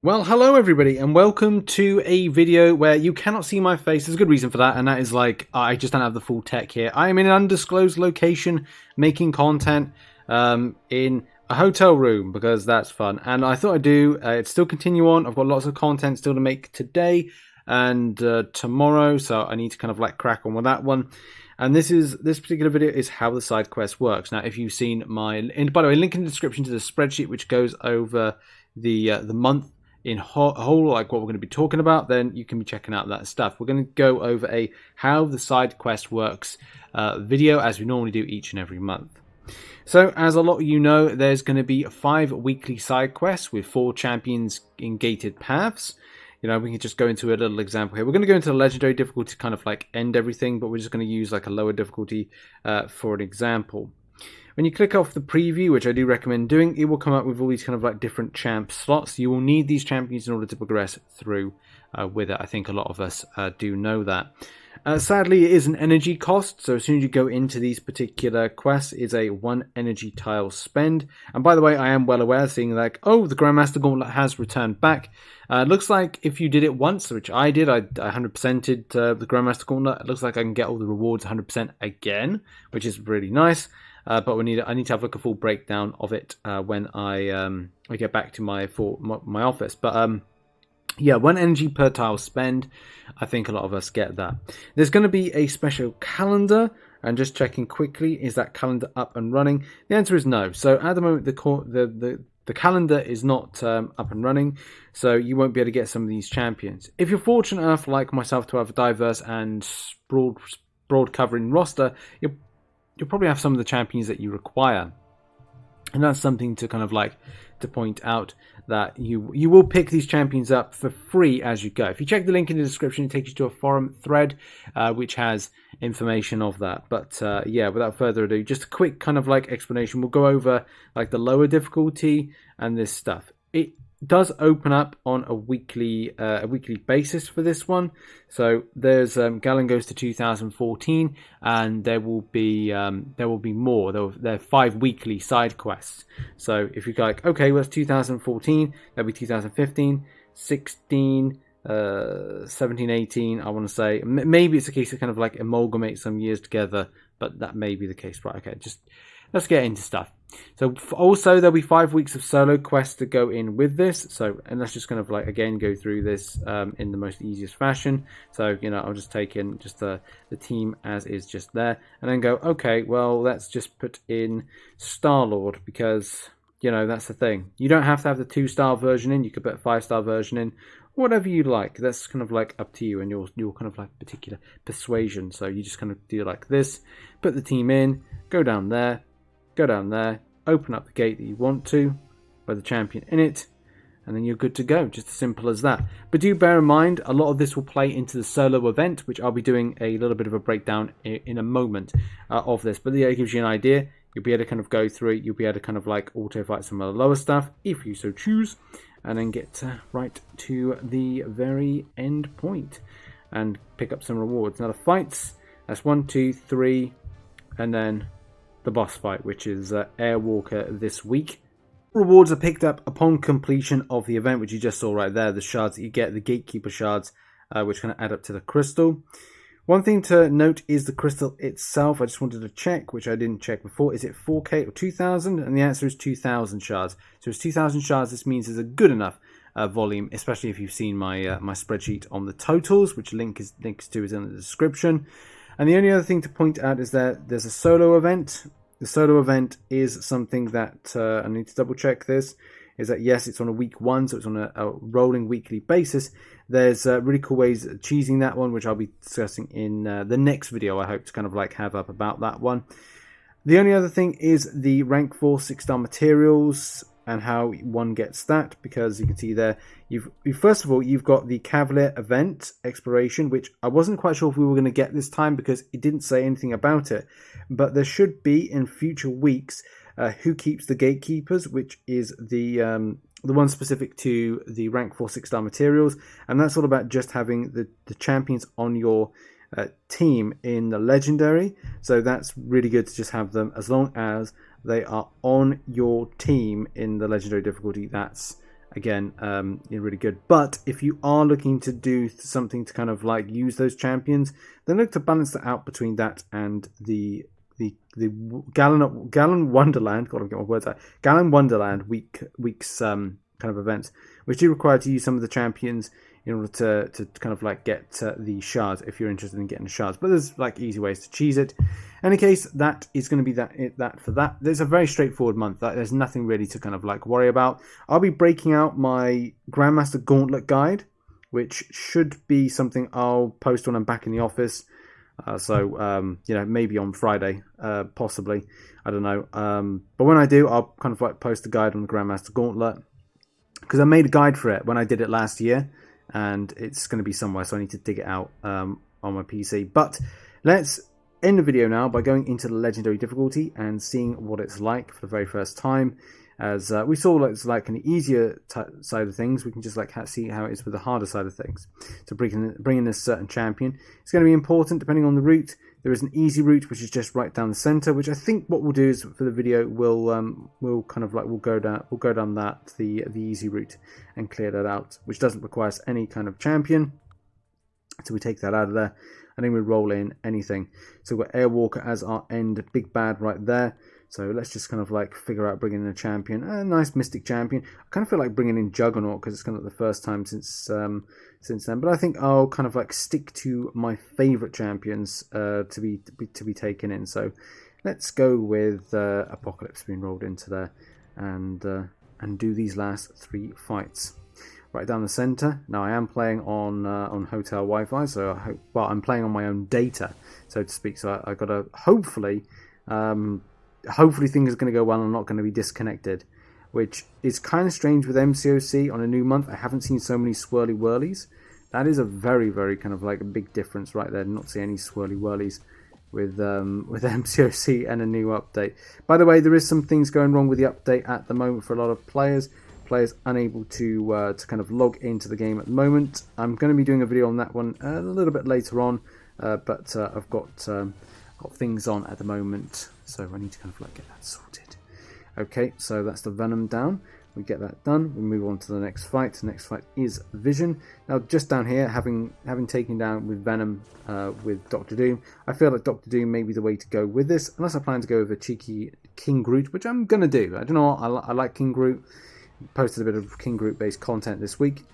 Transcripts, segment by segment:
Well, hello everybody, and welcome to a video where you cannot see my face. There's a good reason for that, and that is I just don't have the full tech here. I am in an undisclosed location making content in a hotel room because that's fun. And I thought I'd do it still continue on. I've got lots of content still to make today and tomorrow, so I need to kind of crack on with that one. And this particular video is how the side quest works. Now, if you've seen and by the way, link in the description to the spreadsheet which goes over the month in whole, like what we're going to be talking about, then you can be checking out that stuff. We're going to go over a how the side quest works video as we normally do each and every month. So as a lot of you know, there's going to be 5 weekly side quests with 4 champions in gated paths. You know, we can just go into a little example here. We're going to go into the legendary difficulty to kind of end everything, but we're just going to use a lower difficulty for an example. When you click off the preview, which I do recommend doing, it will come up with all these kind of different champ slots. You will need these champions in order to progress through with it. I think a lot of us do know that. Sadly, it is an energy cost, so as soon as you go into these particular quests, it's a 1 energy tile spend. And by the way, I am well aware, seeing the Grandmaster Gauntlet has returned back. Looks like if you did it once, which I did, I 100%ed the Grandmaster Gauntlet. It looks like I can get all the rewards 100% again, which is really nice. But I need to have a full breakdown of it when I get back to my office. But yeah, 1 energy per tile spend. I think a lot of us get that. There's going to be a special calendar, and just checking quickly, is that calendar up and running? The answer is no. So at the moment, the calendar is not up and running, so you won't be able to get some of these champions. If you're fortunate enough, like myself, to have a diverse and broad covering roster, you'll probably have some of the champions that you require. And that's something to kind of to point out, that you will pick these champions up for free as you go. If you check the link in the description, it takes you to a forum thread which has information of that. But yeah, without further ado, just a quick kind of explanation. We'll go over the lower difficulty and this stuff. It does open up on a weekly basis for this one. So there's Galen goes to 2014, and there will be more. There are 5 weekly side quests. So if you're okay, well, it's 2014, that'll be 2015, 16, 17, 18. I want to say maybe it's a case of kind of amalgamate some years together, but that may be the case. Right? Okay, just let's get into stuff. So also there'll be 5 weeks of solo quests to go in with this. So, and let's just kind of again go through this in the most easiest fashion. So, you know, I'll just take in just the team as is just there, and then go, okay, well, let's just put in Star-Lord, because, you know, that's the thing. You don't have to have the 2-star version in. You could put a 5-star version in, whatever you like. That's kind of up to you and your kind of particular persuasion. So you just kind of do this, put the team in, go down there, open up the gate that you want to, with the champion in it, and then you're good to go. Just as simple as that. But do bear in mind, a lot of this will play into the solo event, which I'll be doing a little bit of a breakdown in a moment of this. But yeah, it gives you an idea. You'll be able to kind of go through it. You'll be able to kind of auto fight some of the lower stuff, if you so choose, and then get right to the very end point and pick up some rewards. Now the fights, that's 1, 2, 3, and then the boss fight, which is Airwalker this week. Rewards are picked up upon completion of the event, which you just saw right there, the shards that you get, the gatekeeper shards, which kind of add up to the crystal. One thing to note is the crystal itself. I just wanted to check, which I didn't check before. Is it 4K or 2000? And the answer is 2000 shards. So it's 2000 shards. This means there's a good enough volume, especially if you've seen my my spreadsheet on the totals, which links to is in the description. And the only other thing to point out is that there's a solo event. The solo event is something that I need to double check this. Is that yes, it's on a week 1, so it's on a rolling weekly basis. There's really cool ways of cheesing that one, which I'll be discussing in the next video. I hope to kind of have up about that one. The only other thing is the rank 4 6-star materials and how one gets that, because you can see there, first of all, you've got the Cavalier event exploration, which I wasn't quite sure if we were going to get this time because it didn't say anything about it, but there should be in future weeks Who Keeps the Gatekeepers, which is the one specific to the rank 4 6-star materials, and that's all about just having the champions on your team in the legendary. So that's really good to just have them as long as they are on your team in the legendary difficulty. That's again, you're really good. But if you are looking to do something to kind of like use those champions, then look to balance that out between that and the Gallon Wonderland. Got to get my words out. Gallon Wonderland weeks kind of events, which do require to use some of the champions in order to kind of like get the shards if you're interested in getting the shards. But there's like easy ways to cheese it. In any case, that is going to be that for that. There's a very straightforward month. There's nothing really to kind of like worry about. I'll be breaking out my Grandmaster Gauntlet guide, which should be something I'll post when I'm back in the office. So maybe on Friday, possibly. I don't know. But when I do, I'll kind of like post a guide on the Grandmaster Gauntlet, because I made a guide for it when I did it last year, and it's going to be somewhere, so I need to dig it out on my PC. But let's end the video now by going into the legendary difficulty and seeing what it's like for the very first time. As we saw, it's like an easier side of things. We can just like see how it is with the harder side of things. So bringing this certain champion, it's going to be important depending on the route. There is an easy route which is just right down the center, which I think what we'll do is for the video we'll go down the easy route and clear that out, which doesn't require any kind of champion. So we take that out of there, and then we roll in anything. So we've got Airwalker as our end big bad right there. So let's just kind of like figure out bringing in a champion, a nice mystic champion. I kind of feel like bringing in Juggernaut because it's kind of the first time since then. But I think I'll kind of like stick to my favorite champions to be taken in. So let's go with Apocalypse being rolled into there, and do these last 3 fights. Right down the center. Now I am playing on hotel Wi-Fi, so I'm playing on my own data, so to speak. So I got to hopefully things are going to go well and I'm not going to be disconnected, which is kind of strange with MCOC on a new month. I haven't seen so many swirly whirlies. That is a very, very kind of like a big difference right there. Not see any swirly whirlies with MCOC and a new update. By the way, there is some things going wrong with the update at the moment for a lot of players. Players unable to kind of log into the game at the moment. I'm going to be doing a video on that one a little bit later on, but I've got things on at the moment, so I need to kind of like get that sorted. Okay, so that's the Venom down. We get that done. We move on to the next fight. The next fight is Vision. Now, just down here, having taken down with Venom with Doctor Doom, I feel like Doctor Doom may be the way to go with this, unless I plan to go with a cheeky King Groot, which I'm going to do. I don't know what, I like King Groot. Posted a bit of King Groot based content this week,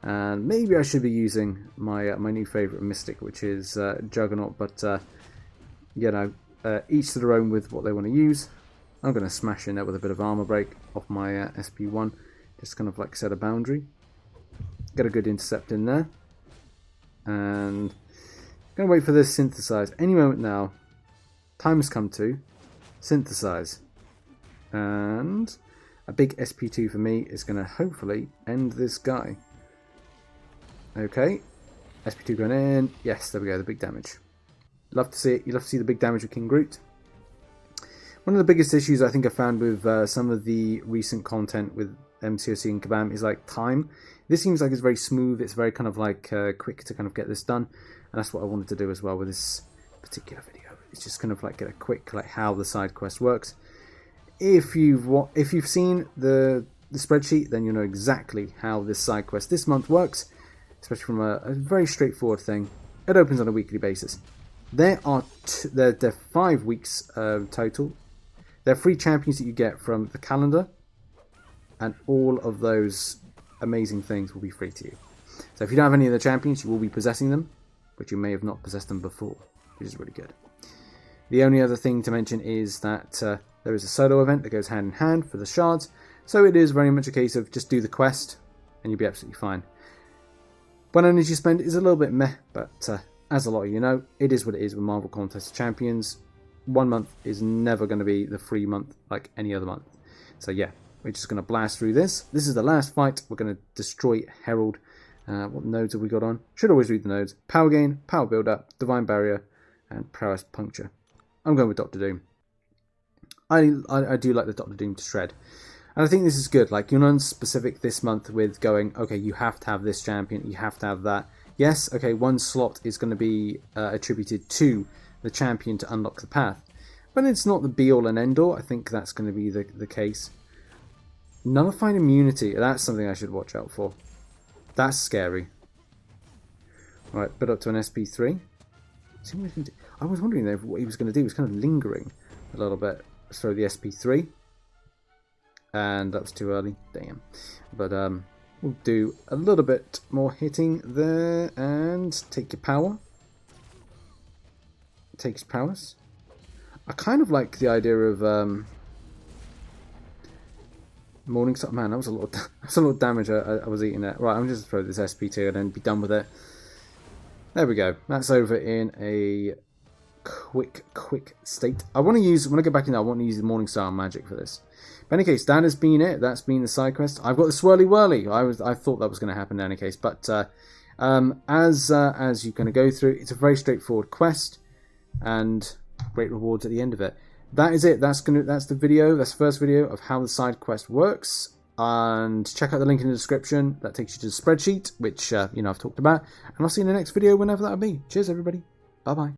and maybe I should be using my my new favorite mystic, which is Juggernaut, but each to their own with what they want to use. I'm going to smash in there with a bit of armor break off my SP1, just kind of like set a boundary, get a good intercept in there, and going to wait for this synthesize any moment now. Time has come to synthesize, and a big SP2 for me is going to hopefully end this guy. Okay, SP2 going in. Yes, there we go, the big damage. Love to see it. You love to see the big damage of King Groot. One of the biggest issues I think I found with some of the recent content with MCOC and Kabam is like time. This seems like it's very smooth. It's very kind of like quick to kind of get this done, and that's what I wanted to do as well with this particular video. It's just kind of like get a quick like how the side quest works. If you've seen the spreadsheet, then you know exactly how this side quest this month works, especially from a very straightforward thing. It opens on a weekly basis. There are 5 weeks total. There are 3 champions that you get from the calendar, and all of those amazing things will be free to you. So if you don't have any of the champions, you will be possessing them, but you may have not possessed them before, which is really good. The only other thing to mention is that there is a solo event that goes hand in hand for the shards, so it is very much a case of just do the quest and you'll be absolutely fine. One energy spend is a little bit meh, but as a lot of you know, it is what it is with Marvel Contest of Champions. 1 month is never going to be the free month like any other month. So yeah, we're just going to blast through this. This is the last fight. We're going to destroy Herald. What nodes have we got on? Should always read the nodes. Power Gain, Power Build Up, Divine Barrier, and Prowess Puncture. I'm going with Doctor Doom. I do like the Doctor Doom to shred. And I think this is good. Like, you're non-specific this month with going, okay, you have to have this champion, you have to have that. Yes, okay, 1 slot is going to be attributed to the champion to unlock the path. But it's not the be-all and end-all. I think that's going to be the case. Nullified immunity. That's something I should watch out for. That's scary. Alright, build up to an SP3. See what he's gonna do. I was wondering though what he was going to do. He was kind of lingering a little bit. Let's throw the SP3. And that was too early. Damn. But we'll do a little bit more hitting there. And take your power. Take his powers. I kind of like the idea of Morningstar. Man, that was a lot of damage I was eating there. Right, I'm just going to throw this SP2 and then be done with it. There we go. That's over in a quick state. I want to use, when I get back in there, I want to use the Morningstar magic for this. But in any case, that has been it. That's been the side quest. I've got the swirly whirly. I thought that was going to happen in any case. But as you're going to go through, it's a very straightforward quest. And great rewards at the end of it. That is it. That's the video. That's the first video of how the side quest works. And check out the link in the description. That takes you to the spreadsheet, which I've talked about. And I'll see you in the next video whenever that'll be. Cheers, everybody. Bye bye.